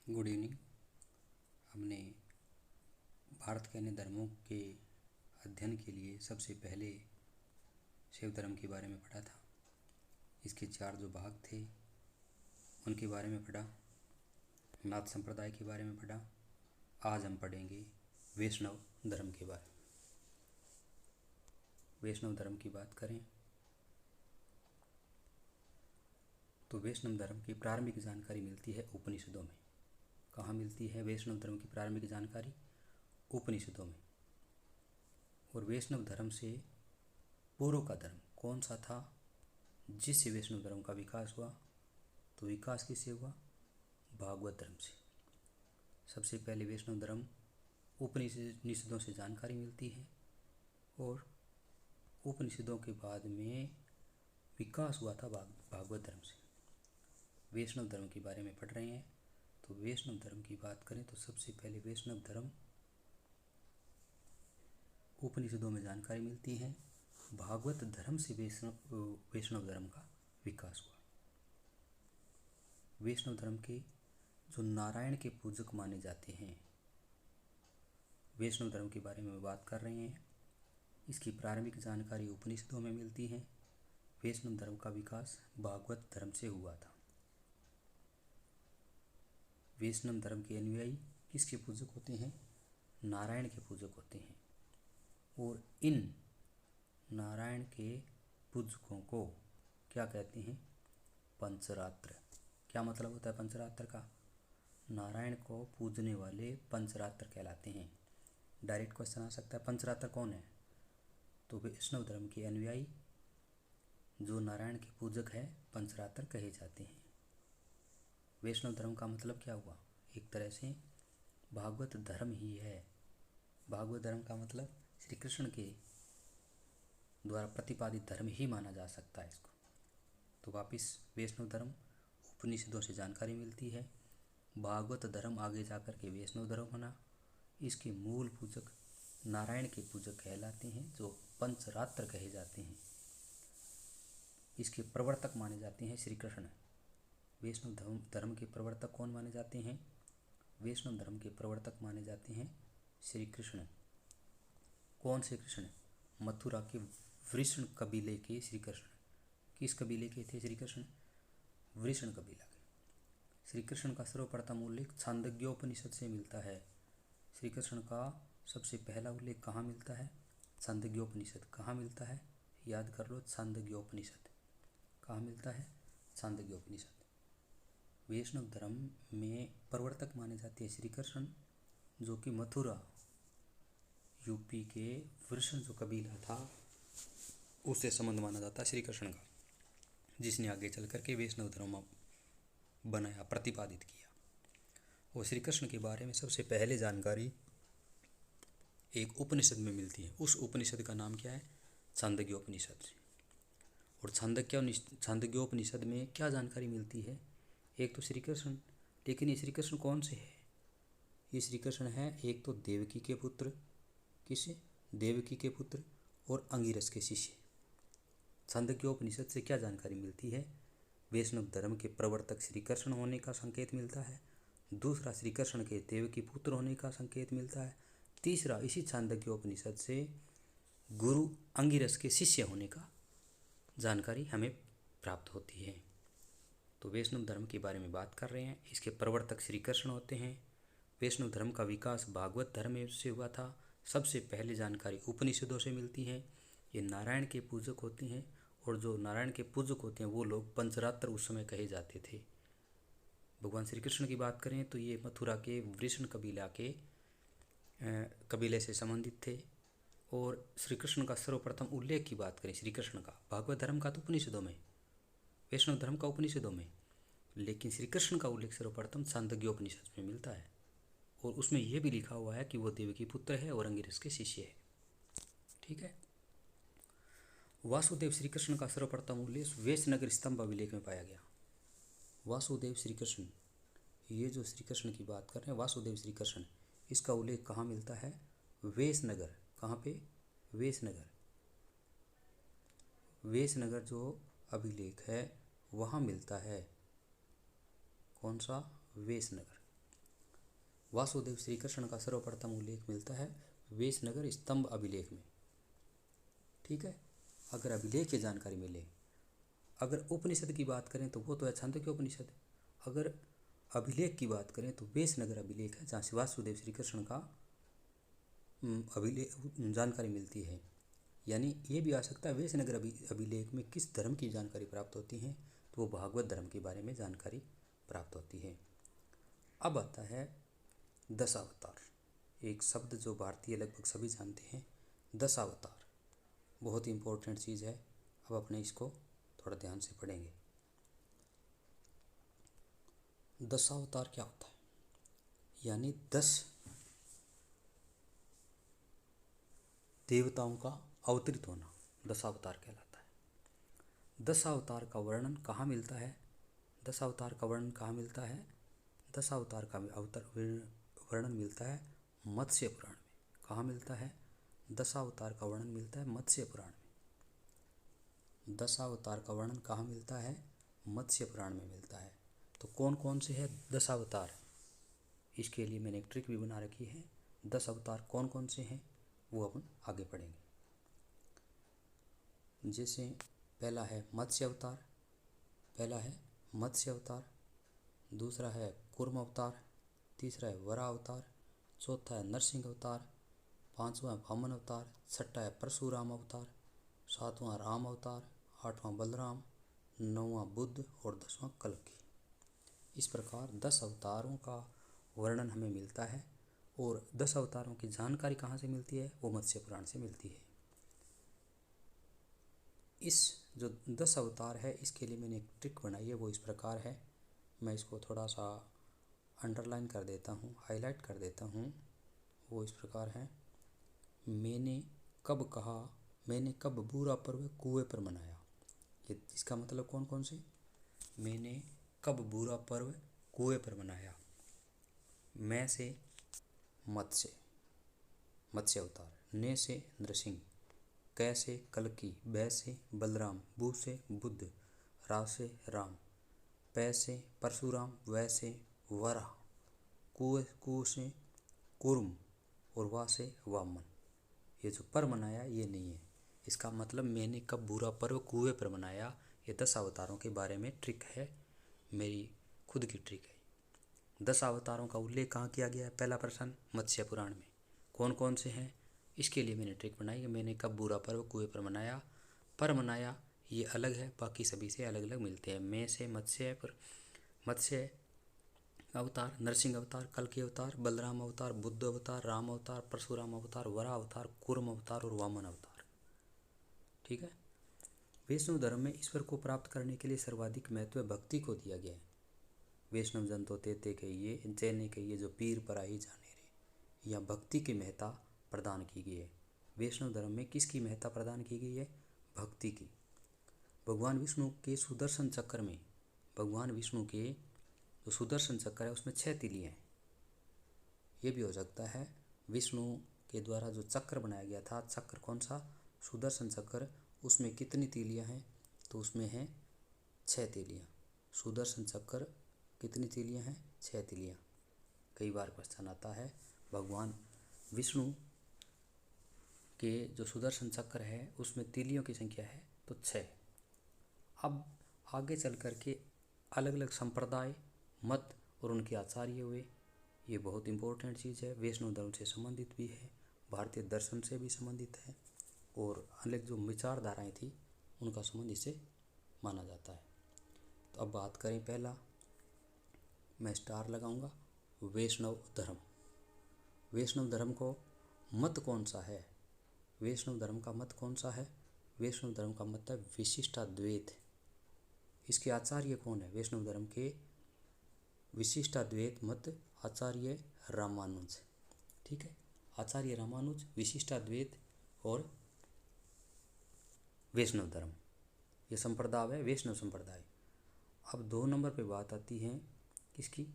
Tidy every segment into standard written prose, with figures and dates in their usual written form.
Good evening. हमने भारत के अन्य धर्मों के अध्ययन के लिए सबसे पहले शिव धर्म के बारे में पढ़ा था। इसके 4 जो भाग थे उनके बारे में पढ़ा, नाथ संप्रदाय के बारे में पढ़ा। आज हम पढ़ेंगे वैष्णव धर्म के बारे में। वैष्णव धर्म की बात करें तो वैष्णव धर्म की प्रारंभिक जानकारी मिलती है उपनिषदों में। कहाँ मिलती है वैष्णव धर्म की प्रारंभिक जानकारी? उपनिषदों में। और वैष्णव धर्म से पूर्व का धर्म कौन सा था जिससे वैष्णव धर्म का विकास हुआ? तो विकास किससे हुआ? भागवत धर्म से। सबसे पहले वैष्णव धर्म उपनिषदों से जानकारी मिलती है और उपनिषदों के बाद में विकास हुआ था भागवत धर्म से। वैष्णव धर्म के बारे में पढ़ रहे हैं तो वैष्णव धर्म की बात करें तो सबसे पहले वैष्णव धर्म उपनिषदों में जानकारी मिलती है। भागवत धर्म से वैष्णव धर्म का विकास हुआ। वैष्णव धर्म के जो नारायण के पूजक माने जाते हैं, वैष्णव धर्म के बारे में बात कर रहे हैं। इसकी प्रारंभिक जानकारी उपनिषदों में मिलती है। वैष्णव धर्म का विकास भागवत धर्म से हुआ था। वैष्णव धर्म के अनुयायी किसके पूजक होते हैं? नारायण के पूजक होते हैं। और इन नारायण के पूजकों को क्या कहते हैं? पंचरात्र। क्या मतलब होता है पंचरात्र का? नारायण को पूजने वाले पंचरात्र कहलाते हैं। डायरेक्ट क्वेश्चन आ सकता है, पंचरात्र कौन है? तो वैष्णव धर्म के अनुयायी जो नारायण के पूजक है पंचरात्र कहे जाते हैं। वैष्णव धर्म का मतलब क्या हुआ? एक तरह से भागवत धर्म ही है। भागवत धर्म का मतलब श्री कृष्ण के द्वारा प्रतिपादित धर्म ही माना जा सकता है इसको। तो वापिस वैष्णव धर्म उपनिषदों से जानकारी मिलती है। भागवत धर्म आगे जाकर के वैष्णव धर्म बना। इसके मूल पूजक नारायण के पूजक कहलाते हैं जो पंचरात्र कहे जाते हैं। इसके प्रवर्तक माने जाते हैं श्री कृष्ण। वैष्णव धर्म के प्रवर्तक कौन माने जाते हैं? वैष्णव धर्म के प्रवर्तक माने जाते हैं श्री कृष्ण। कौन से कृष्ण? मथुरा के वृषण कबीले के श्री कृष्ण। किस कबीले के थे श्री कृष्ण? वृषण कबीला के। श्री कृष्ण का सर्वप्रथम उल्लेख छांदोग्योपनिषद से मिलता है। श्री कृष्ण का सबसे पहला उल्लेख कहाँ मिलता है? छांदोग्योपनिषद। कहाँ मिलता है? याद कर लो, छांदोग्योपनिषद। कहाँ मिलता है? छांदोग्योपनिषद। वैष्णव धर्म में प्रवर्तक माने जाते हैं श्री कृष्ण, जो कि मथुरा यूपी के वृषण जो कबीला था उससे संबंध माना जाता है श्री कृष्ण का, जिसने आगे चल करके वैष्णव धर्म बनाया, प्रतिपादित किया। और श्री कृष्ण के बारे में सबसे पहले जानकारी एक उपनिषद में मिलती है। उस उपनिषद का नाम क्या है? छांदोग्योपनिषद। और छांदोग्योपनिषद में क्या जानकारी मिलती है? एक तो श्री कृष्ण, लेकिन ये श्री कृष्ण कौन से है? ये श्री कृष्ण है एक तो देवकी के पुत्र। किसे? देवकी के पुत्र और अंगिरस के शिष्य। छांदोग्योपनिषद से क्या जानकारी मिलती है? वैष्णव धर्म के प्रवर्तक श्री कृष्ण होने का संकेत मिलता है। दूसरा, श्री कृष्ण के देवकी पुत्र होने का संकेत मिलता है। तीसरा, इसी छांदोग्योपनिषद से गुरु अंगिरस के शिष्य होने का जानकारी हमें प्राप्त होती है। तो वैष्णव धर्म के बारे में बात कर रहे हैं। इसके प्रवर्तक श्री कृष्ण होते हैं। वैष्णव धर्म का विकास भागवत धर्म से हुआ था। सबसे पहले जानकारी उपनिषदों से मिलती है। ये नारायण के पूजक होते हैं और जो नारायण के पूजक होते हैं वो लोग पंचरात्र उस समय कहे जाते थे। भगवान श्री कृष्ण की बात करें तो ये मथुरा के वृषण कबीले से संबंधित थे। और श्री कृष्ण का सर्वप्रथम उल्लेख की बात करें श्री कृष्ण का, भागवत धर्म का तो उपनिषदों में, वैष्णव धर्म का उपनिषदों में, लेकिन श्री कृष्ण का उल्लेख सर्वप्रथम छांदोग्योपनिषद में मिलता है। और उसमें यह भी लिखा हुआ है कि वो देवकी पुत्र है और अंगिरस के शिष्य है। ठीक है। वासुदेव श्री कृष्ण का सर्वप्रथम उल्लेख वैश्यनगर स्तंभ अभिलेख में पाया गया। वासुदेव श्री कृष्ण, ये जो श्री कृष्ण की बात कर रहे हैं वासुदेव श्री कृष्ण, इसका उल्लेख कहाँ मिलता है? वैश्यनगर। कहाँ पे? वैश्यनगर। वैश्यनगर जो अभिलेख है वहाँ मिलता है। कौन सा? वैश्यनगर। वासुदेव श्री कृष्ण का सर्वप्रथम उल्लेख मिलता है वेशनगर स्तंभ अभिलेख में। ठीक है, अगर अभिलेख की जानकारी मिले। अगर उपनिषद की बात करें तो वो तो है छांदोग्य उपनिषद। अगर अभिलेख की बात करें तो वेशनगर अभिलेख है, जहाँ से वासुदेव श्री कृष्ण का अभिलेख जानकारी मिलती है। यानी ये भी आ सकता है वेशनगर अभिलेख में किस धर्म की जानकारी प्राप्त होती है, तो वो भागवत धर्म के बारे में जानकारी प्राप्त होती है। अब आता है दशावतार, एक शब्द जो भारतीय लगभग सभी जानते हैं। दशावतार बहुत ही इम्पोर्टेंट चीज़ है। अब अपने इसको थोड़ा ध्यान से पढ़ेंगे। दशावतार क्या होता है? यानी 10 देवताओं का अवतरित होना दशावतार कहलाता है। दशावतार का वर्णन कहाँ मिलता है? दशावतार का वर्णन कहाँ मिलता है? दशावतार का वर्णन मिलता है मत्स्य पुराण में। कहाँ मिलता है? दशावतार का वर्णन मिलता है मत्स्य पुराण में। दशावतार का वर्णन कहाँ मिलता है? मत्स्य पुराण में मिलता है। तो कौन कौन से है दशावतार? इसके लिए मैंने एक ट्रिक भी बना रखी है। 10 अवतार कौन कौन से हैं वो अपन आगे पढ़ेंगे। जैसे पहला है मत्स्य अवतार, दूसरा है कूर्म अवतार, तीसरा है वराह अवतार, चौथा है नरसिंह अवतार, पांचवा है वामन अवतार, छठा है परशुराम अवतार, सातवां राम अवतार, आठवां बलराम, नौवां बुद्ध और 10वां कल्कि। इस प्रकार 10 अवतारों का वर्णन हमें मिलता है। और 10 अवतारों की जानकारी कहाँ से मिलती है? वो मत्स्य पुराण से मिलती है। इस जो 10 अवतार है इसके लिए मैंने एक ट्रिक बनाई है, वो इस प्रकार है। मैं इसको थोड़ा सा अंडरलाइन कर देता हूँ, हाईलाइट कर देता हूँ। वो इस प्रकार है। मैंने कब कहा, मैंने कब बुरा पर्व कुएं पर मनाया। ये इसका मतलब कौन कौन से? मैंने कब बुरा पर्व कुएं पर मनाया। मैं से मत्स्य अवतार, ने से नृसिंह, कै से कल्कि, बै से बलराम, बू से बुद्ध, रा से राम, पै से परशुराम, वै से वराह, कु से कूर्म और वा से वामन। ये जो पर मनाया ये नहीं है। इसका मतलब मैंने कब बुरा पर्व कुएं पर मनाया। ये 10 अवतारों के बारे में ट्रिक है, मेरी खुद की ट्रिक है। 10 अवतारों का उल्लेख कहाँ किया गया है? पहला प्रश्न मत्स्य पुराण में। कौन कौन से हैं? इसके लिए मैंने ट्रिक बनाई है। मैंने कब बुरा पर्व कुएं पर मनाया, पर मनाया ये अलग है, बाकी सभी से अलग अलग मिलते हैं। मैं से मत्स्य अवतार, नरसिंह अवतार, कल्कि अवतार, बलराम अवतार, बुद्ध अवतार, राम अवतार, परशुराम अवतार, वराह अवतार, कूर्म अवतार और वामन अवतार। ठीक है। वैष्णव धर्म में ईश्वर को प्राप्त करने के लिए सर्वाधिक महत्व भक्ति को दिया गया है। वैष्णव जन तो तेते कहिए, जैने कहिए, जो पीर पराई जाने रे। या भक्ति की महत्ता प्रदान की गई है। वैष्णव धर्म में किसकी महत्ता प्रदान की गई है? भक्ति की। भगवान विष्णु के सुदर्शन चक्र में, भगवान विष्णु के जो सुदर्शन चक्र है उसमें 6 तीलियाँ हैं। ये भी हो सकता है विष्णु के द्वारा जो चक्र बनाया गया था, चक्र कौन सा? सुदर्शन चक्र, उसमें कितनी तीलियाँ हैं? तो उसमें हैं 6 तीलियाँ। सुदर्शन चक्र कितनी तीलियाँ हैं? 6 तीलियाँ। कई बार क्वेश्चन आता है। भगवान विष्णु के जो सुदर्शन चक्र है उसमें तीलियों की संख्या है तो 6। अब आगे चल कर के अलग अलग संप्रदाय, मत और उनके आचार्य हुए। ये बहुत इम्पोर्टेंट चीज़ है। वैष्णव धर्म से संबंधित भी है, भारतीय दर्शन से भी संबंधित है, और अलग जो विचारधाराएं थी उनका संबंध इससे माना जाता है। तो अब बात करें, पहला मैं स्टार लगाऊंगा, वैष्णव धर्म। वैष्णव धर्म को मत कौन सा है? वैष्णव धर्म का मत कौन सा है? वैष्णव धर्म का मत है विशिष्टाद्वैत। इसके आचार्य कौन है? वैष्णव धर्म के विशिष्टाद्वैत मत आचार्य रामानुज। ठीक है, आचार्य रामानुज, विशिष्टाद्वैत और वैष्णव धर्म, ये संप्रदाय है वैष्णव संप्रदाय। अब 2 नंबर पे बात आती है किसकी?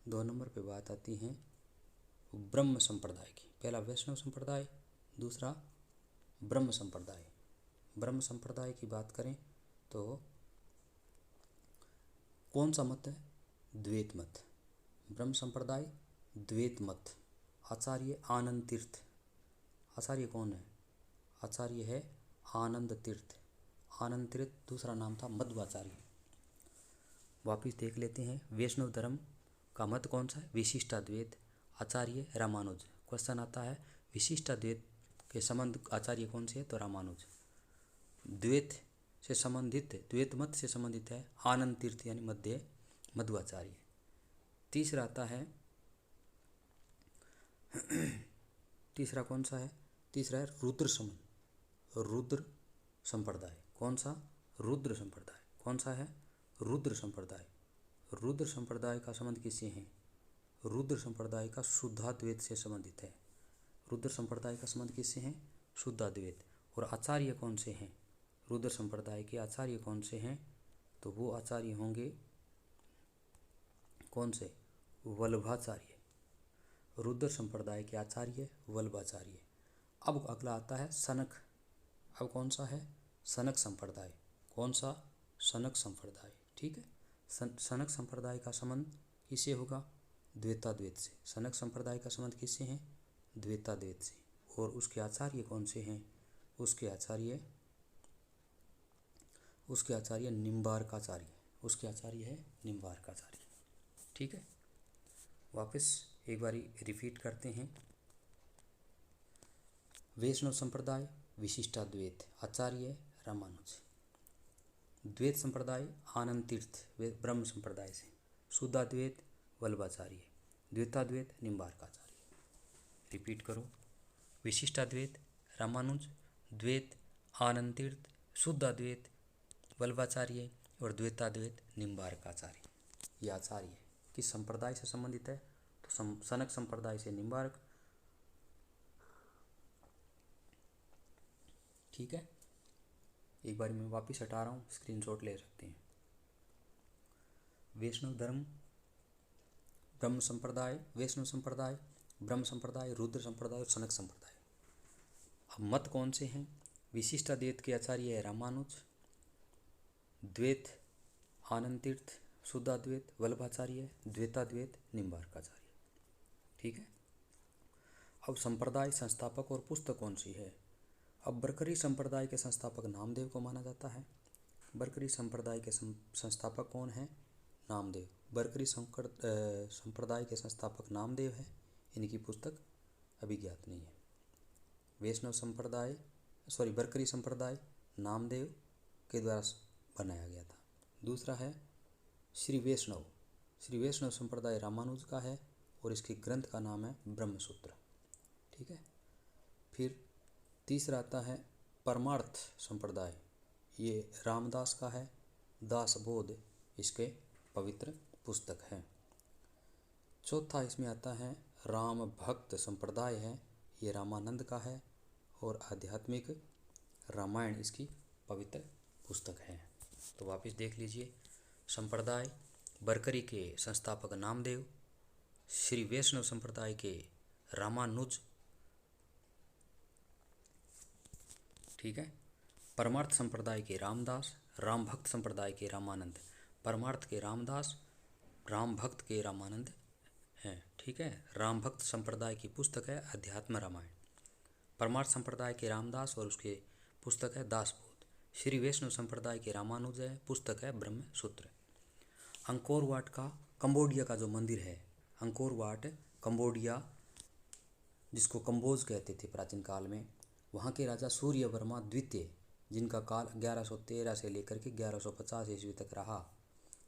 2 नंबर पे बात आती है ब्रह्म संप्रदाय की। पहला वैष्णव संप्रदाय, दूसरा ब्रह्म संप्रदाय। ब्रह्म संप्रदाय की बात करें तो कौन सा मत है? द्वैत मत। ब्रह्म संप्रदाय द्वैत मत। आचार्य आनंद तीर्थ। आचार्य कौन है? आचार्य है आनंद तीर्थ। आनंद तीर्थ दूसरा नाम था मध्वाचार्य। वापिस देख लेते हैं। वैष्णव धर्म का मत कौन सा है? विशिष्टाद्वैत। आचार्य रामानुज। क्वेश्चन आता है विशिष्टाद्वैत के संबंध आचार्य कौन से है? तो रामानुज। द्वैत से संबंधित, द्वैत मत से संबंधित है आनंद तीर्थ यानी मध्वाचार्य। तीसरा आता है तीसरा कौन सा है? तीसरा है रुद्र संप्रदाय। कौन सा? रुद्र संप्रदाय। कौन सा है? रुद्र संप्रदाय। रुद्र संप्रदाय का संबंध किससे है? रुद्र संप्रदाय का शुद्धाद्वैत से संबंधित है। रुद्र संप्रदाय का संबंध किससे है? शुद्धाद्वैत। और आचार्य कौन से हैं? रुद्र संप्रदाय के आचार्य कौन से हैं? तो वो आचार्य होंगे कौन से? वल्लभाचार्य। रुद्र संप्रदाय के आचार्य वल्लभाचार्य। अब अगला आता है सनक। अब कौन सा है? सनक संप्रदाय। कौन सा? सनक संप्रदाय। ठीक है। सनक संप्रदाय का संबंध किससे होगा? द्वैताद्वैत से। सनक संप्रदाय का संबंध किससे है? द्वैताद्वैत से। और उसके आचार्य कौन से हैं? उसके आचार्य निम्बार्काचार्य। उसके आचार्य है निम्बार्काचार्य। ठीक है। वापस एक बारी रिपीट करते हैं। वैष्णव संप्रदाय विशिष्टाद्वैत, आचार्य रामानुज। द्वैत संप्रदाय आनंद तीर्थ ब्रह्म संप्रदाय से। शुद्धाद्वैत वल्लभाचार्य। द्वैताद्वैत निम्बार्काचार्य। रिपीट करो। विशिष्टाद्वैत रामानुज, द्वैत आनंद तीर्थ, शुद्धाद्वैत वल्लभाचार्य और द्वैताद्वैत निम्बार्काचार्य। ये आचार्य किस संप्रदाय से संबंधित है? तो सनक संप्रदाय से निम्बार्क। ठीक है। एक बार मैं वापिस हटा रहा हूँ, स्क्रीनशॉट ले सकते हैं। वैष्णव धर्म ब्रह्म संप्रदाय, वैष्णव संप्रदाय, ब्रह्म संप्रदाय, रुद्र संप्रदाय और सनक संप्रदाय। अब मत कौन से हैं? विशिष्टाद्वैत के आचार्य है रामानुज, द्वैत आनंद तीर्थ, शुद्धाद्वैत वल्लभाचार्य, द्वैताद्वैत निम्बार्काचार्य। ठीक है। अब संप्रदाय संस्थापक और पुस्तक कौन सी है? अब बरकरी संप्रदाय के संस्थापक नामदेव को माना जाता है। बरकरी संप्रदाय के संस्थापक कौन है? नामदेव। बरकरी संप्रदाय के संस्थापक नामदेव है। इनकी पुस्तक अभी ज्ञात नहीं है। वैष्णव संप्रदाय बरकरी संप्रदाय नामदेव के द्वारा बनाया गया था। दूसरा है श्री वैष्णव संप्रदाय रामानुज का है और इसके ग्रंथ का नाम है ब्रह्मसूत्र। ठीक है। फिर तीसरा आता है परमार्थ संप्रदाय, ये रामदास का है। दासबोध इसके पवित्र पुस्तक है। चौथा इसमें आता है राम भक्त संप्रदाय है, ये रामानंद का है और आध्यात्मिक रामायण इसकी पवित्र पुस्तक है। तो वापस देख लीजिए। संप्रदाय बरकरी के संस्थापक नामदेव, श्री वैष्णव संप्रदाय के रामानुज। ठीक है। परमार्थ संप्रदाय के रामदास, राम भक्त संप्रदाय के रामानंद। परमार्थ के रामदास, राम भक्त के रामानंद हैं। ठीक है। राम भक्त संप्रदाय की पुस्तक है अध्यात्म रामायण। परमार्थ संप्रदाय के रामदास और उसके पुस्तक है दासबोध। श्री वैष्णव संप्रदाय के रामानुज है, पुस्तक है ब्रह्मसूत्र। अंकोर वाट का कंबोडिया का जो मंदिर है, अंकोर वाट कंबोडिया जिसको कंबोज कहते थे प्राचीन काल में, वहाँ के राजा सूर्यवर्मा द्वितीय, जिनका काल 1113 से लेकर के 1150 ईस्वी तक रहा,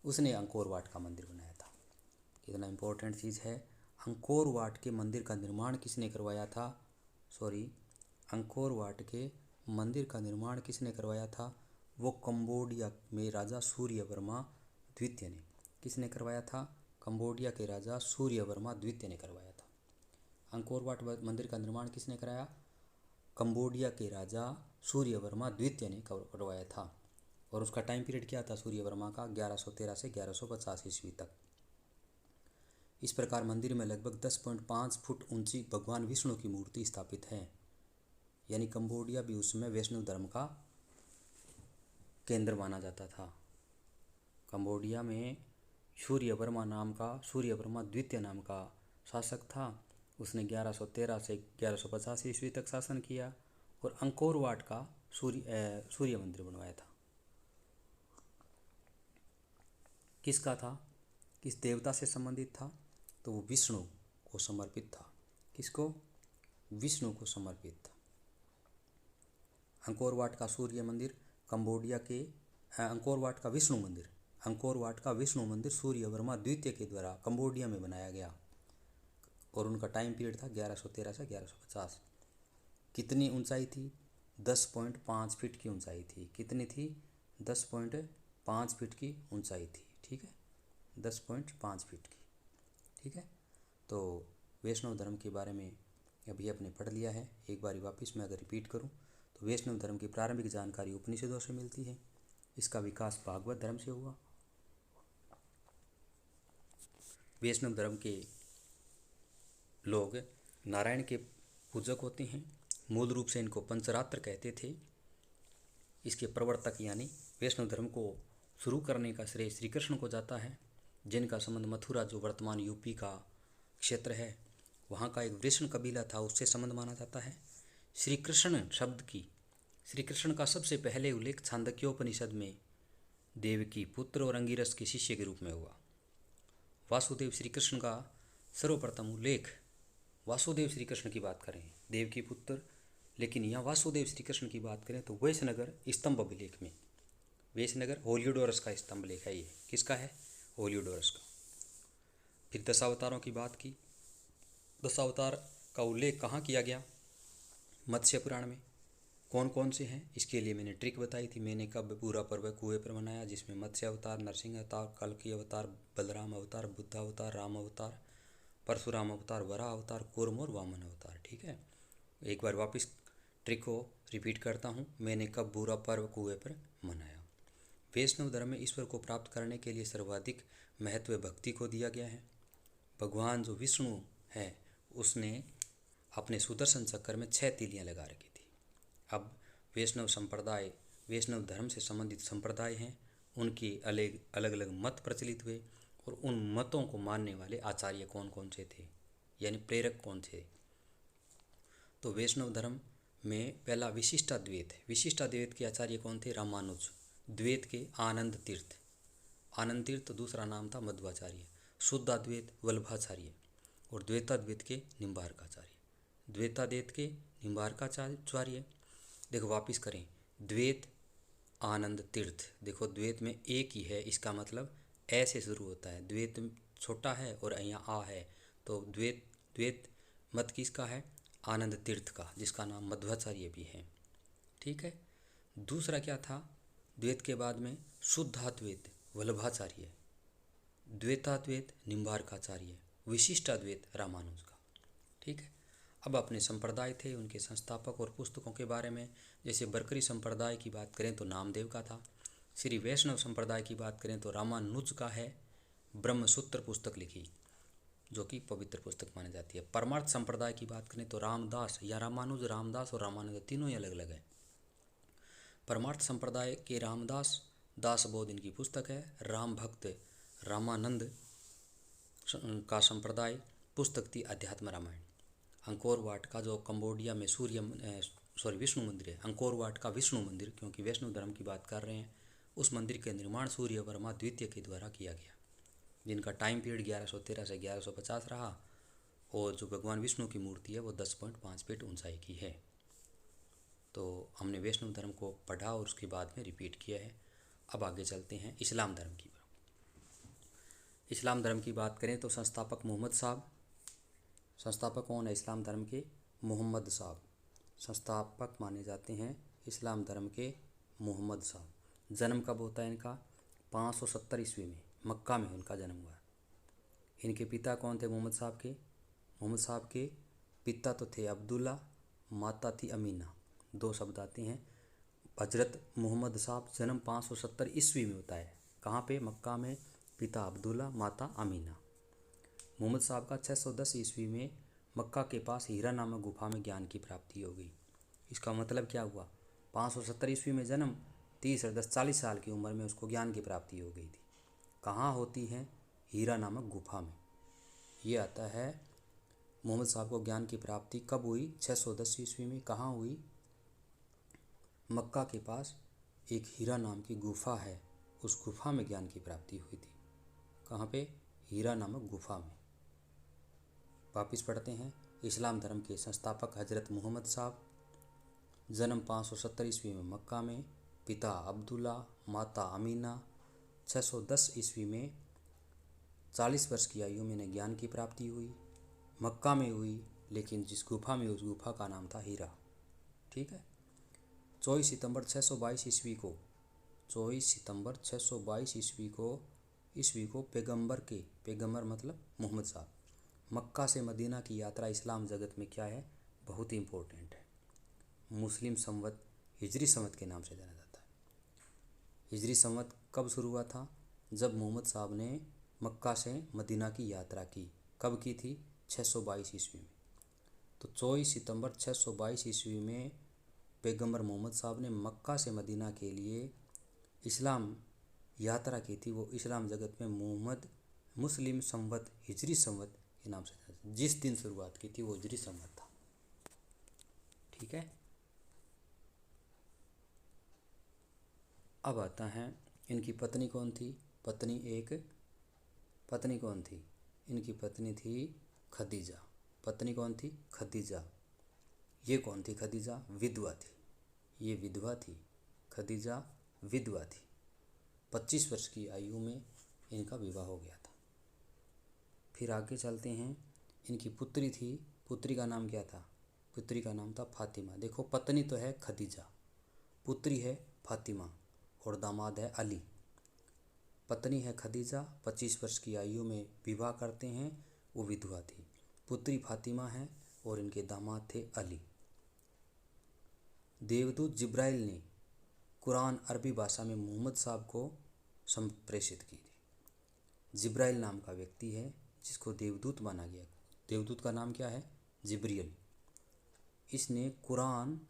उसने अंकोर वाट का मंदिर बनाया था। कितना इम्पोर्टेंट चीज़ है। अंकोर वाट के मंदिर का निर्माण किसने करवाया था? अंकोर वाट के मंदिर का निर्माण किसने करवाया था? वो कंबोडिया में राजा सूर्यवर्मा द्वितीय ने। किसने करवाया था? कंबोडिया के राजा सूर्यवर्मा द्वितीय ने करवाया था। अंकोर वाट मंदिर का निर्माण किसने कराया? कंबोडिया के राजा सूर्यवर्मा द्वितीय ने करवाया था। और उसका टाइम पीरियड क्या था सूर्यवर्मा का? 1113 से 1150 ईस्वी तक। इस प्रकार मंदिर में लगभग 10.5 फुट ऊंची भगवान विष्णु की मूर्ति स्थापित है। यानी कंबोडिया भी उस समय वैष्णव धर्म का केंद्र माना जाता था। कंबोडिया में सूर्यवर्मा द्वितीय नाम का शासक था। उसने 1113 से 1150 ईस्वी तक शासन किया और अंकोर वाट का सूर्य मंदिर बनवाया था। किसका था, किस देवता से संबंधित था, तो वो विष्णु को समर्पित था। किसको, विष्णु को समर्पित था। अंकोर वाट का सूर्य मंदिर कंबोडिया के अंकोर वाट का विष्णु मंदिर सूर्यवर्मा द्वितीय के द्वारा कंबोडिया में बनाया गया और उनका टाइम पीरियड था 1113 से 1150। कितनी ऊंचाई थी, 10.5 फीट की ऊंचाई थी। कितनी थी, 10.5 फीट की ऊंचाई थी। ठीक है, 10.5 फीट की। ठीक है, तो वैष्णव धर्म के बारे में अभी आपने पढ़ लिया है। एक बार वापस मैं अगर रिपीट करूं तो वैष्णव धर्म की प्रारंभिक जानकारी उपनिषदों से मिलती है। इसका विकास भागवत धर्म से हुआ। वैष्णव धर्म के लोग नारायण के पूजक होते हैं। मूल रूप से इनको पंचरात्र कहते थे। इसके प्रवर्तक यानी वैष्णव धर्म को शुरू करने का श्रेय श्री कृष्ण को जाता है, जिनका संबंध मथुरा जो वर्तमान यूपी का क्षेत्र है वहाँ का एक वृषण कबीला था, उससे संबंध माना जाता है। श्री कृष्ण शब्द की, श्री कृष्ण का सबसे पहले उल्लेख छांदोग्योपनिषद में देवकी पुत्र और अंगिरस के शिष्य के रूप में हुआ। वासुदेव श्री कृष्ण का सर्वप्रथम उल्लेख, वासुदेव श्री कृष्ण की बात करें देवकी पुत्र, लेकिन यहाँ वासुदेव श्री कृष्ण की बात करें तो वैश्यनगर स्तंभ अभिलेख में, वैश्यनगर होलियोडोरस का स्तंभ लेख है। ये किसका है, होलियोडोरस का। फिर दशावतारों की बात की, दशावतार का उल्लेख कहाँ किया गया, मत्स्य पुराण में। कौन कौन से हैं, इसके लिए मैंने ट्रिक बताई थी। मैंने कब पूरा पर्व कुएं पर मनाया, जिसमें मत्स्य अवतार, नरसिंह अवतार, कल्कि अवतार, बलराम अवतार, बुद्ध अवतार, राम अवतार, परशुराम अवतार, वराह अवतार, कूर्म और वामन अवतार। ठीक है, एक बार वापस ट्रिक को रिपीट करता हूँ। मैंने कब बुरा पर्व कुएं पर मनाया। वैष्णव धर्म में ईश्वर को प्राप्त करने के लिए सर्वाधिक महत्व भक्ति को दिया गया है। भगवान जो विष्णु है उसने अपने सुदर्शन चक्र में 6 तीलियाँ लगा रखी थी। अब वैष्णव संप्रदाय, वैष्णव धर्म से संबंधित संप्रदाय हैं, उनकी अलग अलग मत प्रचलित हुए और उन मतों को मानने वाले आचार्य कौन कौन से थे, यानी प्रेरक कौन थे। तो वैष्णव धर्म में पहला विशिष्टाद्वैत है। विशिष्टाद्वैत के आचार्य कौन थे, रामानुज। द्वैत के आनंद तीर्थ, आनंद तीर्थ दूसरा नाम था मध्वाचार्य। शुद्धाद्वैत वल्लभाचार्य और द्वैताद्वैत के निम्बार्काचार्य। द्वैताद्वैत के निम्बार्काचार्य। देखो वापिस करें, द्वैत आनंद तीर्थ। देखो द्वैत में एक ही है, इसका मतलब ऐसे शुरू होता है। द्वैत छोटा है और यहाँ आ है, तो द्वैत मत किसका है, आनंद तीर्थ का, जिसका नाम मध्वाचार्य भी है। ठीक है, दूसरा क्या था, द्वैत के बाद में शुद्धाद्वैत वल्लभाचार्य, द्वैताद्वैत निम्बार्काचार्य, विशिष्टाद्वैत रामानुज का। ठीक है, अब अपने संप्रदाय थे, उनके संस्थापक और पुस्तकों के बारे में। जैसे बरकरी संप्रदाय की बात करें तो नामदेव का था। श्री वैष्णव संप्रदाय की बात करें तो रामानुज का है, ब्रह्मसूत्र पुस्तक लिखी जो कि पवित्र पुस्तक मानी जाती है। परमार्थ संप्रदाय की बात करें तो रामदास या रामानुज, रामदास और रामानुज तीनों ही अलग अलग है। परमार्थ संप्रदाय के रामदास दासबोध इनकी पुस्तक है। राम भक्त रामानंद का संप्रदाय पुस्तक थी अध्यात्म रामायण। अंकोर वाट का जो कंबोडिया में विष्णु मंदिर है, अंकोर वाट का विष्णु मंदिर, क्योंकि वैष्णव धर्म की बात कर रहे हैं, उस मंदिर के निर्माण सूर्यवर्मा द्वितीय के द्वारा किया गया, जिनका टाइम पीरियड 1113 से 1150 रहा। और जो भगवान विष्णु की मूर्ति है वो 10.5 फीट ऊंचाई की है। तो हमने वैष्णव धर्म को पढ़ा और उसके बाद में रिपीट किया है। अब आगे चलते हैं इस्लाम धर्म की। इस्लाम धर्म की बात करें तो संस्थापक मोहम्मद साहब। संस्थापक कौन है इस्लाम धर्म के, मोहम्मद साहब संस्थापक माने जाते हैं इस्लाम धर्म के, मोहम्मद साहब। जन्म कब होता है इनका, 570 ईस्वी में मक्का में उनका जन्म हुआ। इनके पिता कौन थे मोहम्मद साहब के, मोहम्मद साहब के पिता तो थे अब्दुल्ला, माता थी अमीना। 2 शब्द आते हैं। हजरत मोहम्मद साहब जन्म 570 ईस्वी में होता है। कहाँ पे, मक्का में। पिता अब्दुल्ला, माता अमीना। मोहम्मद साहब का 610 ईस्वी में मक्का के पास हीरा नामक गुफा में ज्ञान की प्राप्ति हो गई। इसका मतलब क्या हुआ, 570 ईस्वी में जन्म, 30 और 10 40 साल की उम्र में उसको ज्ञान की प्राप्ति हो गई थी। कहाँ होती है, हीरा नामक गुफा में। ये आता है मोहम्मद साहब को ज्ञान की प्राप्ति कब हुई? 610 ईस्वी में। कहाँ हुई? मक्का के पास एक हीरा नाम की गुफा है, उस गुफा में ज्ञान की प्राप्ति हुई थी। कहाँ पे? हीरा नामक गुफा में। वापिस पढ़ते हैं। इस्लाम धर्म के संस्थापक हजरत मोहम्मद साहब, जन्म 570 ईस्वी में मक्का में, पिता अब्दुल्ला, माता अमीना। 610 ईस्वी में 40 वर्ष की आयु में इन्हें ज्ञान की प्राप्ति हुई। मक्का में हुई, लेकिन जिस गुफा में, उस गुफा का नाम था हीरा। ठीक है। 24 सितंबर 622 ईस्वी को 24 सितंबर 622 ईस्वी को पैगंबर मतलब मोहम्मद साहब, मक्का से मदीना की यात्रा इस्लाम जगत में क्या है? बहुत ही इम्पोर्टेंट है। मुस्लिम संवत हिजरी संवत के नाम से जाना जाता है। हिजरी संवत कब शुरू हुआ था? जब मोहम्मद साहब ने मक्का से मदीना की यात्रा की। कब की थी? 622 ईस्वी में। तो 24 सितंबर 622 ईस्वी में पैगंबर मोहम्मद साहब ने मक्का से मदीना के लिए इस्लाम यात्रा की थी। वो इस्लाम जगत में मुस्लिम संवत हिजरी संवत के नाम से जिस दिन शुरुआत की थी वो हिजरी संवत था। ठीक है। अब आता है इनकी पत्नी कौन थी? पत्नी कौन थी? इनकी पत्नी थी खदीजा। पत्नी कौन थी? खदीजा। ये कौन थी? खदीजा विधवा थी। ये विधवा थी। खदीजा विधवा थी। 25 वर्ष की आयु में इनका विवाह हो गया था। फिर आगे चलते हैं। इनकी पुत्री थी। पुत्री का नाम क्या था? पुत्री का नाम था फातिमा। देखो, पत्नी तो है खदीजा, पुत्री है फातिमा और दामाद है अली। पत्नी है खदीजा, 25 वर्ष की आयु में विवाह करते हैं, वो विधवा थी। पुत्री फातिमा है और इनके दामाद थे अली। देवदूत जिब्राइल ने कुरान अरबी भाषा में मोहम्मद साहब को संप्रेषित की थी। जिब्राइल नाम का व्यक्ति है जिसको देवदूत माना गया। देवदूत का नाम क्या है? जिब्रियल। इसने कुरान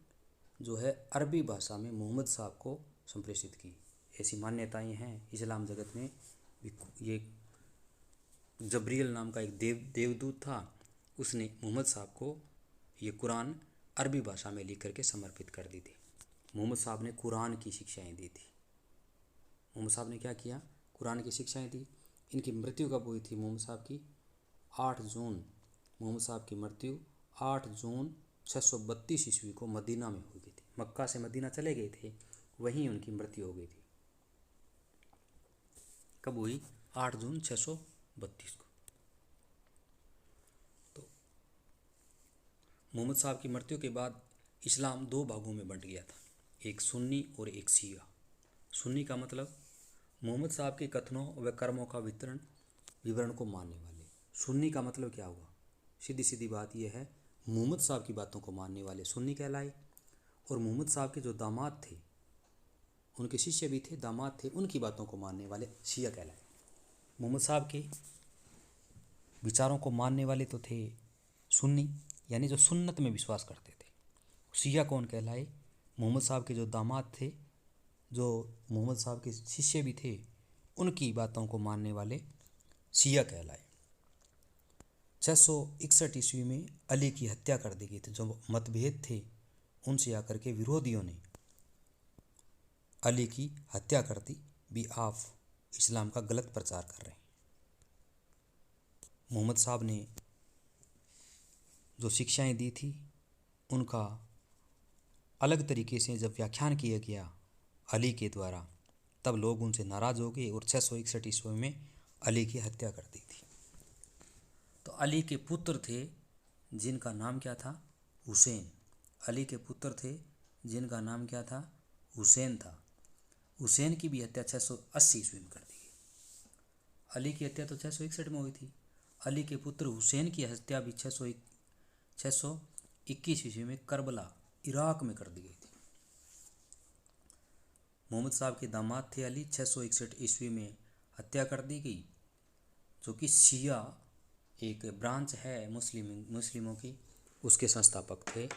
जो है अरबी भाषा में मोहम्मद साहब को संप्रेषित की। ऐसी मान्यताएं हैं इस्लाम जगत में। ये जब्रियल नाम का एक देवदूत था, उसने मोहम्मद साहब को ये कुरान अरबी भाषा में लिख करके समर्पित कर दी थी। मोहम्मद साहब ने कुरान की शिक्षाएं दी थी। मोहम्मद साहब ने क्या किया? कुरान की शिक्षाएं दी। इनकी मृत्यु कब हुई थी मोहम्मद साहब की? 8 जून। मोहम्मद साहब की मृत्यु 8 जून 632 ईस्वी को मदीना में हो गई थी। मक्का से मदीना चले गए थे, वहीं उनकी मृत्यु हो गई थी। कब हुई? 8 जून 632 को। तो मोहम्मद साहब की मृत्यु के बाद इस्लाम 2 भागों में बंट गया था, एक सुन्नी और एक शिया। सुन्नी का मतलब मोहम्मद साहब के कथनों व कर्मों का विवरण को मानने वाले। सुन्नी का मतलब क्या हुआ? सीधी सीधी बात यह है, मोहम्मद साहब की बातों को मानने वाले सुन्नी कहलाए, और मोहम्मद साहब के जो दामाद थे, उनके शिष्य भी थे, दामाद थे, उनकी बातों को मानने वाले शिया कहलाए। मोहम्मद साहब के विचारों को मानने वाले तो थे सुन्नी, यानी जो सुन्नत में विश्वास करते थे। शिया कौन कहलाए? मोहम्मद साहब के जो दामाद थे, जो मोहम्मद साहब के शिष्य भी थे, उनकी बातों को मानने वाले शिया कहलाए। 661 ईस्वी में अली की हत्या कर दी गई थी। जो मतभेद थे उनसे आकर के विरोधियों ने अली की हत्या कर दी, भी आप इस्लाम का गलत प्रचार कर रहे हैं। मोहम्मद साहब ने जो शिक्षाएं दी थी उनका अलग तरीके से जब व्याख्यान किया गया अली के द्वारा, तब लोग उनसे नाराज़ हो गए और 661 ईस्वी में अली की हत्या कर दी थी। तो अली के पुत्र थे जिनका नाम क्या था? हुसैन। अली के पुत्र थे जिनका नाम क्या था? हुसैन था। हुसैन की भी हत्या 680 ईस्वी में कर दी गई। अली की हत्या तो 661 में हुई थी। अली के पुत्र हुसैन की हत्या भी 621 ईस्वी में करबला इराक में कर दी गई थी। मोहम्मद साहब के दामाद थे अली, 661 ईस्वी में हत्या कर दी गई, जो कि शिया एक ब्रांच है मुस्लिमों की, उसके संस्थापक थे।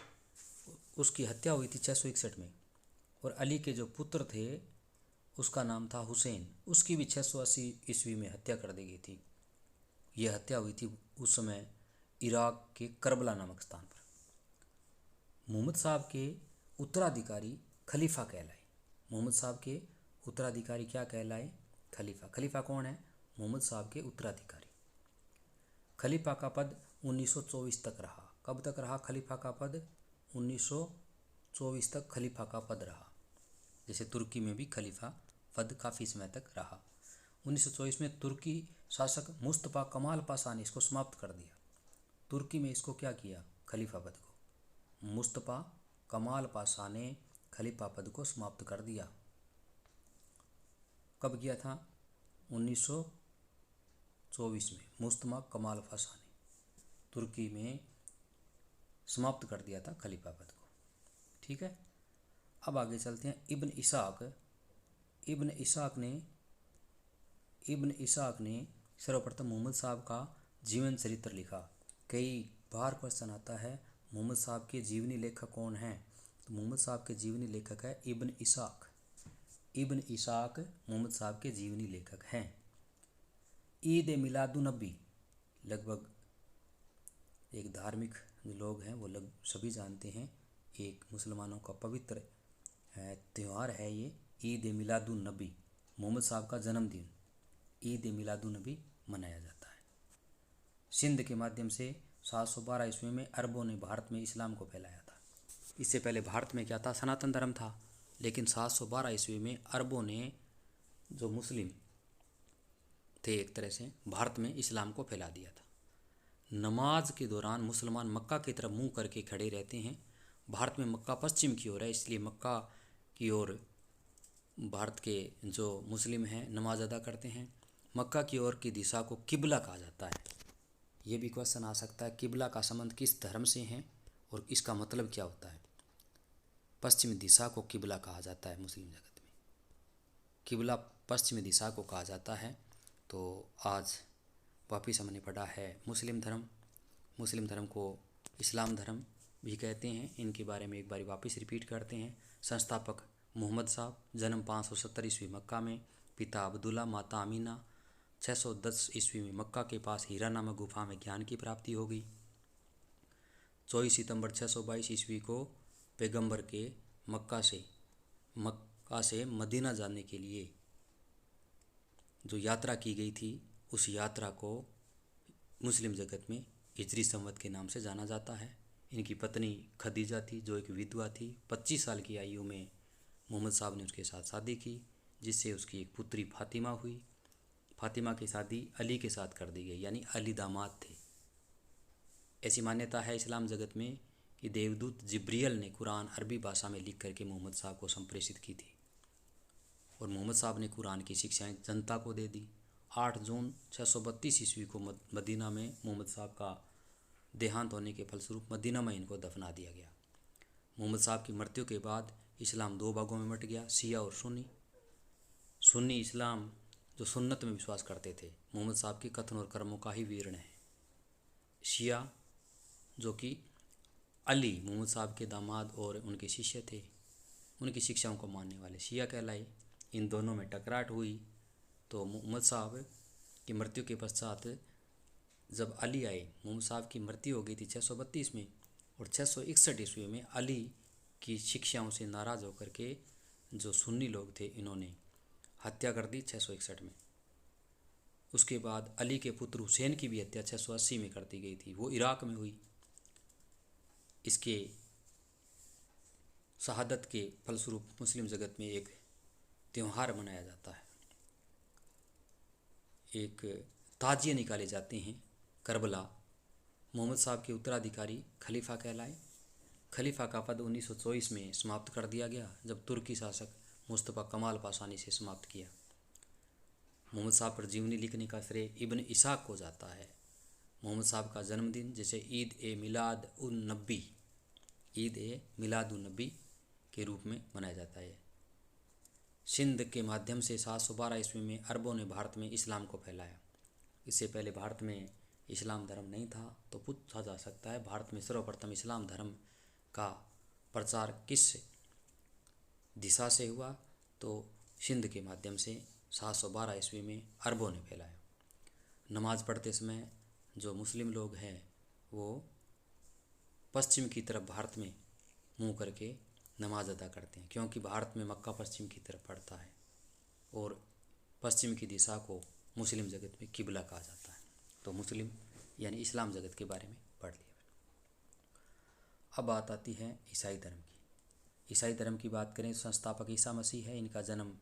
उसकी हत्या हुई थी 661 में। और अली के जो पुत्र थे उसका नाम था हुसैन, उसकी भी 680 ईस्वी में हत्या कर दी गई थी। यह हत्या हुई थी उस समय इराक के करबला नामक स्थान पर। मोहम्मद साहब के उत्तराधिकारी खलीफा कहलाए। मोहम्मद साहब के उत्तराधिकारी क्या कहलाए? खलीफा। खलीफा कौन है? मोहम्मद साहब के उत्तराधिकारी। खलीफा का पद 1924 तक रहा। कब तक रहा खलीफा का पद? 1924 तक खलीफा का पद रहा। जैसे तुर्की में भी खलीफा पद काफ़ी समय तक रहा। 1924 में तुर्की शासक मुस्तफ़ा कमाल पाशा ने इसको समाप्त कर दिया। तुर्की में इसको क्या किया? खलीफा पद को। मुस्तफ़ा कमाल पाशा ने खलीफा पद को समाप्त कर दिया। कब किया था? 1924 में मुस्तफ़ा कमाल पाशा ने तुर्की में समाप्त कर दिया था खलीफा पद को। ठीक है, अब आगे चलते हैं। इब्न इसाक ने सर्वप्रथम मोहम्मद साहब का जीवन चरित्र लिखा। कई बार क्वेश्चन आता है मोहम्मद साहब के जीवनी लेखक कौन हैं? तो मोहम्मद साहब के जीवनी लेखक है इब्न इसाक। इब्न इसाक मोहम्मद साहब के जीवनी लेखक हैं। ईद मिलादुन्नबी लगभग एक धार्मिक जो लोग हैं वो सभी जानते हैं। एक मुसलमानों का पवित्र त्यौहार है ये ईद मिलादुन्नबी। मोहम्मद साहब का जन्मदिन ईद मिलादुन्नबी मनाया जाता है। सिंध के माध्यम से 712 ईस्वी में अरबों ने भारत में इस्लाम को फैलाया था। इससे पहले भारत में क्या था? सनातन धर्म था। लेकिन 712 ईस्वी में अरबों ने, जो मुस्लिम थे एक तरह से, भारत में इस्लाम को फैला दिया था। नमाज के दौरान मुसलमान मक्का की तरफ मुंह करके खड़े रहते हैं। भारत में मक्का पश्चिम की ओर है, इसलिए मक्का की ओर भारत के जो मुस्लिम हैं नमाज अदा करते हैं। मक्का की ओर की दिशा को किबला कहा जाता है। ये भी क्वेश्चन आ सकता है किबला का संबंध किस धर्म से है और इसका मतलब क्या होता है? पश्चिमी दिशा को किबला कहा जाता है मुस्लिम जगत में। किबला पश्चिमी दिशा को कहा जाता है। तो आज वापिस हमने पढ़ा है मुस्लिम धर्म। मुस्लिम धर्म को इस्लाम धर्म भी कहते हैं। इनके बारे में एक बार वापस रिपीट करते हैं। संस्थापक मोहम्मद साहब, जन्म 570 ईस्वी मक्का में, पिता अब्दुल्ला, माता अमीना। 610 ईस्वी में मक्का के पास हीरा नामक गुफा में ज्ञान की प्राप्ति हो गई। 24 सितंबर 622 ईस्वी को पैगंबर के मक्का से मदीना जाने के लिए जो यात्रा की गई थी, उस यात्रा को मुस्लिम जगत में हिजरी संवत के नाम से जाना जाता है। इनकी पत्नी खदीजा थी, जो एक विधवा थी। 25 साल की आयु में मोहम्मद साहब ने उसके साथ शादी की, जिससे उसकी एक पुत्री फातिमा हुई। फातिमा की शादी अली के साथ कर दी गई, यानी अली दामाद थे। ऐसी मान्यता है इस्लाम जगत में कि देवदूत जिब्रियल ने कुरान अरबी भाषा में लिख करके मोहम्मद साहब को संप्रेषित की थी और मोहम्मद साहब ने कुरान की शिक्षाएं जनता को दे दी। 8 जून 632 ईस्वी को मदीना में मोहम्मद साहब का देहांत होने के फलस्वरूप मदीना में इनको दफना दिया गया। मोहम्मद साहब की मृत्यु के बाद इस्लाम 2 भागों में बंट गया, शिया और सुन्नी। सुन्नी इस्लाम जो सुन्नत में विश्वास करते थे, मोहम्मद साहब के कथन और कर्मों का ही विवरण है। शिया जो कि अली मोहम्मद साहब के दामाद और उनके शिष्य थे, उनकी शिक्षाओं को मानने वाले शिया कहलाए। इन दोनों में टकराट हुई तो मोहम्मद साहब की मृत्यु के पश्चात जब अली आए, मोहम्मद साहब की मृत्यु हो गई थी 632 में, और 661 ईस्वी में अली की शिक्षाओं से नाराज़ होकर के जो सुन्नी लोग थे, इन्होंने हत्या कर दी 661 में। उसके बाद अली के पुत्र हुसैन की भी हत्या 680 में कर दी गई थी, वो इराक में हुई। इसके शहादत के फलस्वरूप मुस्लिम जगत में एक त्यौहार मनाया जाता है, एक ताजिए निकाले जाते हैं। करबला मोहम्मद साहब के उत्तराधिकारी खलीफा कहलाए। खलीफा का पद 1924 में समाप्त कर दिया गया, जब तुर्की शासक मुस्तफ़ा कमाल पाशा ने इसे समाप्त किया। मोहम्मद साहब पर जीवनी लिखने का श्रेय इब्न इसाक को जाता है। मोहम्मद साहब का जन्मदिन जैसे ईद ए मिलादुन्नबी के रूप में मनाया जाता है। सिंध के माध्यम से 712 ईस्वी में अरबों ने भारत में इस्लाम को फैलाया। इससे पहले भारत में इस्लाम धर्म नहीं था। तो पूछा जा सकता है भारत में सर्वप्रथम इस्लाम धर्म का प्रचार किस दिशा से हुआ? तो सिंध के माध्यम से 712 ईस्वी में अरबों ने फैलाया। नमाज पढ़ते समय जो मुस्लिम लोग हैं वो पश्चिम की तरफ भारत में मुंह करके नमाज अदा करते हैं, क्योंकि भारत में मक्का पश्चिम की तरफ पड़ता है और पश्चिम की दिशा को मुस्लिम जगत में किबला कहा जाता है। तो मुस्लिम यानी इस्लाम जगत के बारे में पढ़ लिया। अब बात आती है ईसाई धर्म की। ईसाई धर्म की बात करें तो संस्थापक ईसा मसीह है। इनका जन्म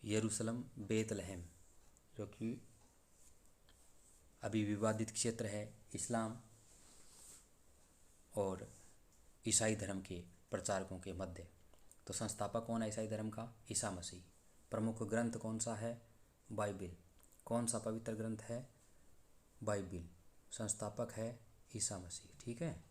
यरूशलेम बेतलहम, जो कि अभी विवादित क्षेत्र है इस्लाम और ईसाई धर्म के प्रचारकों के मध्य। तो संस्थापक कौन है ईसाई धर्म का? ईसा मसीह। प्रमुख ग्रंथ कौन सा है? बाइबिल। कौन सा पवित्र ग्रंथ है? बाइबिल। संस्थापक है ईसा मसीह, ठीक है।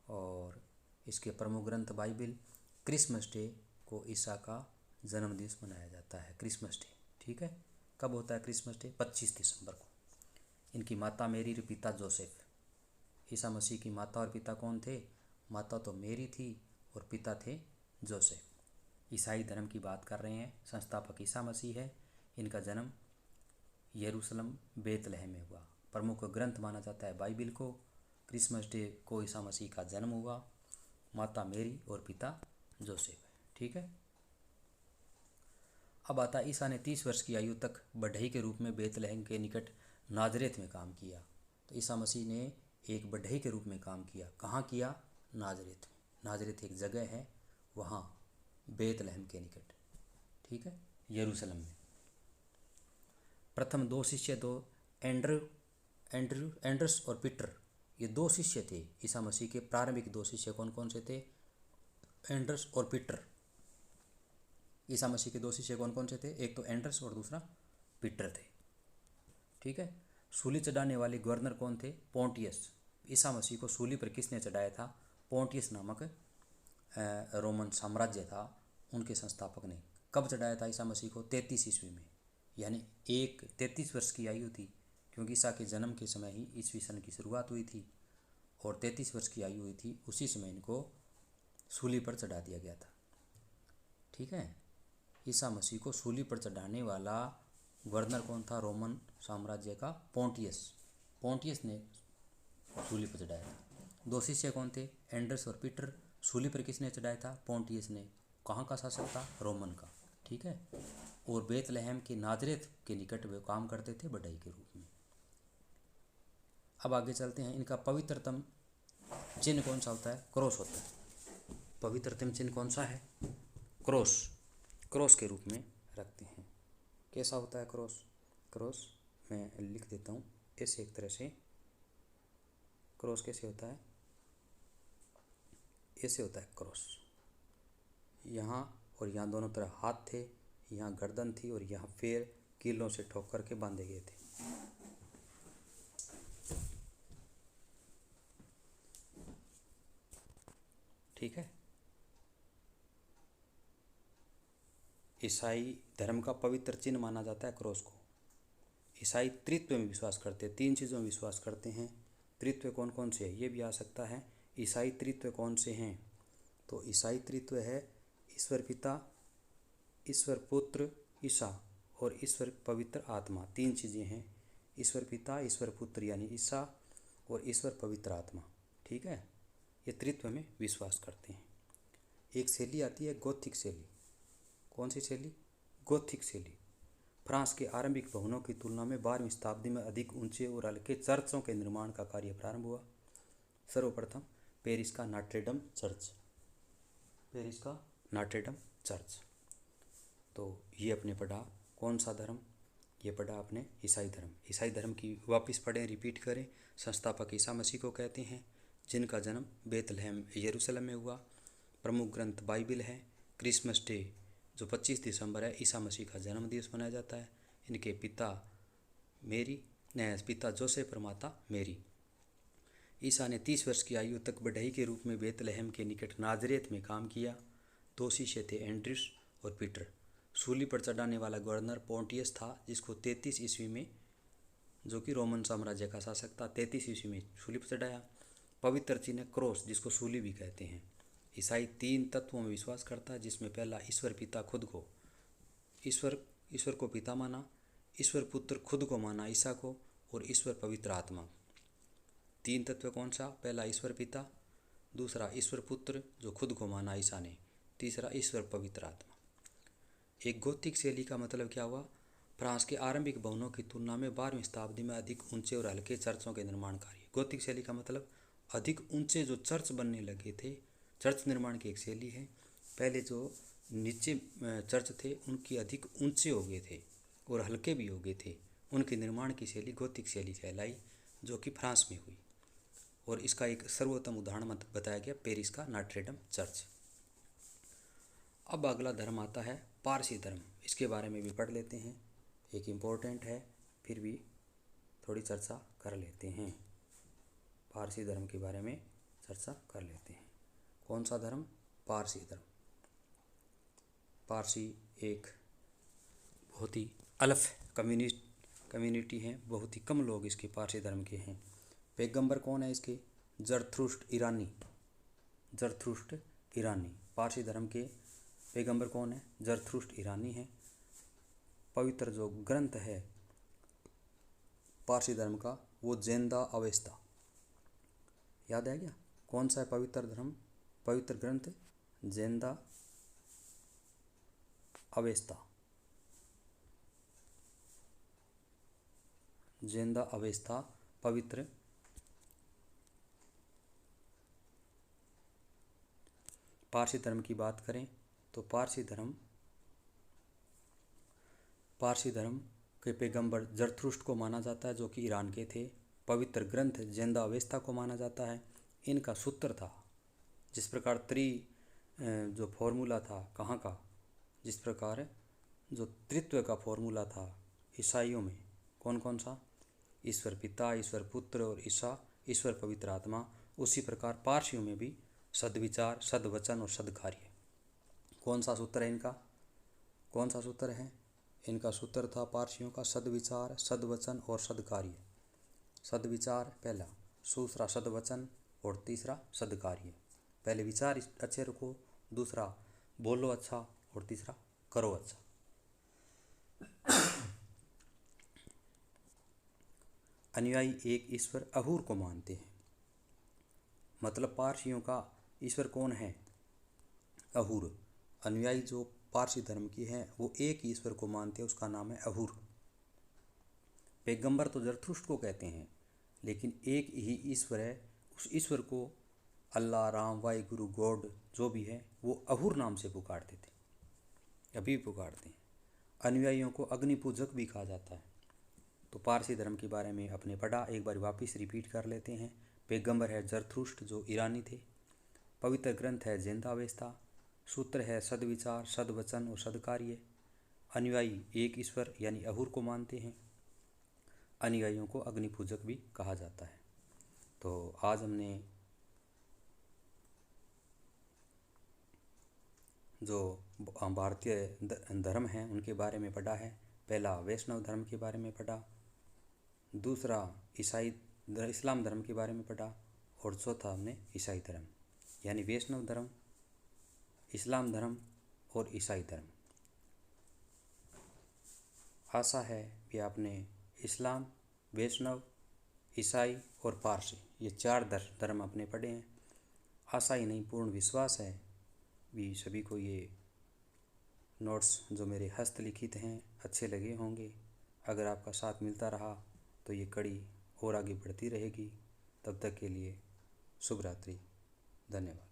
और इसके प्रमुख ग्रंथ बाइबिल। क्रिसमस डे को ईसा का जन्मदिवस मनाया जाता है, क्रिसमस डे, ठीक है। कब होता है क्रिसमस डे? 25 दिसंबर को। इनकी माता मेरी और पिता जोसेफ। ईसा मसीह की माता और पिता कौन थे? माता तो मेरी थी और पिता थे जोसेफ। ईसाई धर्म की बात कर रहे हैं। संस्थापक ईसा मसीह है। इनका जन्म यरूशलेम बेतलहम में हुआ। प्रमुख ग्रंथ माना जाता है बाइबिल को। क्रिसमस डे को ईसा मसीह का जन्म हुआ। माता मेरी और पिता जोसेफ है, ठीक है। अब आता ईसा ने 30 वर्ष की आयु तक बढ़ई के रूप में बेतलहम के निकट नाजरेत में काम किया। तो ईसा मसीह ने एक बढ़ई के रूप में काम किया। कहाँ किया? नाजरेत में। नाजरेत एक जगह है, वहाँ बेतलहम के निकट, ठीक है, यरूशलेम में। प्रथम 2 शिष्य तो एंड्रस और पीटर, ये 2 शिष्य थे ईसा मसीह के। प्रारंभिक 2 शिष्य कौन कौन से थे? एंड्रस और पीटर। ईसा मसीह के 2 शिष्य कौन कौन से थे? एक तो एंड्रस और दूसरा पीटर थे, ठीक है। सूली चढ़ाने वाले गवर्नर कौन थे? पोंटियस। ईसा मसीह को सूली पर किसने चढ़ाया था? पोंटियस नामक रोमन साम्राज्य था, उनके संस्थापक ने। कब चढ़ाया था ईसा मसीह को? 33 ईस्वी में, यानी 33 वर्ष की आयु थी, क्योंकि ईसा के जन्म के समय ही ईस्वी सन की शुरुआत हुई थी और 33 वर्ष की आयु हुई थी। उसी समय इनको सूली पर चढ़ा दिया गया था, ठीक है। ईसा मसीह को सूली पर चढ़ाने वाला गवर्नर कौन था? रोमन साम्राज्य का पोंटियस। पोंटियस ने सूली पर चढ़ाया था। 2 शिष्य कौन थे? एंड्रस और पीटर। सूली पर किसने चढ़ाया था? पोंटियस ने। कहाँ का शासक था? रोमन का, ठीक है। और बेतलहम के नाजरेत के निकट वे काम करते थे बढ़ई के रूप में। अब आगे चलते हैं। इनका पवित्रतम चिन्ह कौन सा होता है? क्रॉस होता है। पवित्रतम चिन्ह कौन सा है? क्रॉस। क्रॉस के रूप में रखते हैं। कैसा होता है क्रॉस? क्रॉस मैं लिख देता हूँ ऐसे, एक तरह से। क्रॉस कैसे होता है? ऐसे होता है क्रॉस। यहाँ और यहाँ दोनों तरफ हाथ थे, यहाँ गर्दन थी और यहाँ पैर कीलों से ठोक करके बांधे गए थे, ठीक है। ईसाई धर्म का पवित्र चिन्ह माना जाता है क्रॉस को। ईसाई त्रित्व में विश्वास करते हैं। 3 चीज़ों में विश्वास करते हैं। त्रित्व कौन कौन से है ये भी आ सकता है। ईसाई त्रित्व कौन से हैं? तो ईसाई त्रित्व है ईश्वर पिता, ईश्वर पुत्र ईसा और ईश्वर पवित्र आत्मा। 3 चीज़ें हैं, ईश्वर पिता, ईश्वर पुत्र यानी ईसा और ईश्वर पवित्र आत्मा, ठीक है। ये त्रित्व में विश्वास करते हैं। एक शैली आती है गोथिक शैली। कौन सी शैली? गोथिक शैली। फ्रांस के आरंभिक भवनों की तुलना में 12वीं शताब्दी में अधिक ऊंचे और हल्के चर्चों के निर्माण का कार्य प्रारंभ हुआ। सर्वप्रथम पेरिस का नॉट्रे-डेम चर्च। पेरिस का नॉट्रे-डेम चर्च। तो ये अपने पढ़ा कौन सा धर्म? ये पढ़ा आपने ईसाई धर्म। ईसाई धर्म की वापस पढ़ें, रिपीट करें। संस्थापक ईसा मसीह को कहते हैं, जिनका जन्म बेतलहम यरूशलेम में हुआ। प्रमुख ग्रंथ बाइबिल है। क्रिसमस डे जो 25 दिसंबर है ईसा मसीह का जन्म दिवस मनाया जाता है। इनके पिता जोसेफ और माता मेरी। ईसा ने 30 वर्ष की आयु तक बढ़ई के रूप में बेतलहम के निकट नाजरेत में काम किया। 2 शिष्य थे, एंड्रस और पीटर। सूली पर चढ़ाने वाला गवर्नर पोंटियस था, जिसको 33 ईस्वी में, जो कि रोमन साम्राज्य का शासक था, 33 ईस्वी में सूली पर चढ़ाया। पवित्र चिन्ह क्रॉस, जिसको सूली भी कहते हैं। ईसाई 3 तत्वों में विश्वास करता है, जिसमें पहला ईश्वर पिता खुद को ईश्वर को पिता माना, ईश्वर पुत्र खुद को माना ईसा को, और ईश्वर पवित्र आत्मा। तीन तत्व कौन सा? पहला ईश्वर पिता, दूसरा ईश्वर पुत्र जो खुद को माना ईसा ने, तीसरा ईश्वर पवित्र आत्मा। एक गोथिक शैली का मतलब क्या हुआ? फ्रांस के आरंभिक भवनों की तुलना में 12वीं शताब्दी में अधिक ऊंचे और हल्के चर्चों के निर्माण कार्य। गोथिक शैली का मतलब अधिक ऊंचे जो चर्च बनने लगे थे, चर्च निर्माण की एक शैली है। पहले जो नीचे चर्च थे उनकी अधिक ऊंचे हो गए थे और हल्के भी हो गए थे, उनके निर्माण की शैली गोथिक शैली कहलाई, जो कि फ्रांस में हुई। और इसका एक सर्वोत्तम उदाहरण बताया गया पेरिस का नॉट्रे डेम चर्च। अब अगला धर्म आता है पारसी धर्म। इसके बारे में भी पढ़ लेते हैं, एक इम्पोर्टेंट है, फिर भी थोड़ी चर्चा कर लेते हैं। पारसी धर्म के बारे में चर्चा कर लेते हैं। कौन सा धर्म? पारसी धर्म। पारसी एक बहुत ही अलग कम्युनिटी है, बहुत ही कम लोग इसके पारसी धर्म के हैं। पैगंबर कौन है इसके? जरथुष्ट्र ईरानी। जरथुष्ट्र ईरानी पारसी धर्म के पैगंबर कौन है? जरथुष्ट्र ईरानी है। पवित्र जो ग्रंथ है पारसी धर्म का वो ज़ेंदा अवेस्ता। याद है क्या? कौन सा है पवित्र ग्रंथ? ज़ेंदा अवेस्ता। ज़ेंदा अवेस्ता पवित्र पारसी धर्म की बात करें तो पारसी धर्म के पैगंबर जरथुष्ट्र को माना जाता है, जो कि ईरान के थे। पवित्र ग्रंथ ज़ेंदा अवेस्ता को माना जाता है। इनका सूत्र था, जिस प्रकार जो फॉर्मूला था कहाँ का, जिस प्रकार जो त्रित्व का फॉर्मूला था ईसाइयों में कौन कौन सा? ईश्वर पिता, ईश्वर पुत्र और ईश्वर पवित्र आत्मा। उसी प्रकार पारसियों में भी सद्विचार, सद्वचन और सद्कार्य। कौन सा सूत्र है इनका? कौन सा सूत्र है इनका? सूत्र था पारसियों का सद्विचार, सद्वचन और सद्कार्य। सद्विचार पहला, दूसरा सद्वचन और तीसरा सद्कार्य। पहले विचार अच्छे रखो, दूसरा बोलो अच्छा और तीसरा करो अच्छा। अनुयायी एक ईश्वर अहूर को मानते हैं। मतलब पारसियों का ईश्वर कौन है? अहूर। अनुयायी जो पारसी धर्म की हैं वो एक ईश्वर को मानते हैं, उसका नाम है अहूर। पैगंबर तो जरथुष्ट्र को कहते हैं, लेकिन एक ही ईश्वर है। उस ईश्वर को अल्लाह, राम, वाहिगुरु, गॉड जो भी है वो अहूर नाम से पुकारते थे, अभी भी पुकारते हैं। अनुयायियों को अग्नि पूजक भी कहा जाता है। तो पारसी धर्म के बारे में अपने पढ़ा, एक बार वापस रिपीट कर लेते हैं। पैगंबर है जरथुष्ट्र जो ईरानी थे। पवित्र ग्रंथ है ज़ेंदा अवेस्ता। सूत्र है सद्विचार, सद्वचन और सद्कार्य। अनुयायी एक ईश्वर यानी अहूर को मानते हैं। अनुयायियों को अग्नि पूजक भी कहा जाता है। तो आज हमने जो भारतीय धर्म हैं उनके बारे में पढ़ा है। पहला वैष्णव धर्म के बारे में पढ़ा, दूसरा इस्लाम धर्म के बारे में पढ़ा, और चौथा हमने ईसाई धर्म यानी वैष्णव धर्म, इस्लाम धर्म और ईसाई धर्म। आशा है कि आपने इस्लाम, वैष्णव, ईसाई और पारसी ये 4 धर्म अपने पढ़े हैं। आशा ही नहीं, पूर्ण विश्वास है भी सभी को ये नोट्स जो मेरे हस्तलिखित हैं अच्छे लगे होंगे। अगर आपका साथ मिलता रहा तो ये कड़ी और आगे बढ़ती रहेगी। तब तक के लिए शुभ रात्रि, धन्यवाद।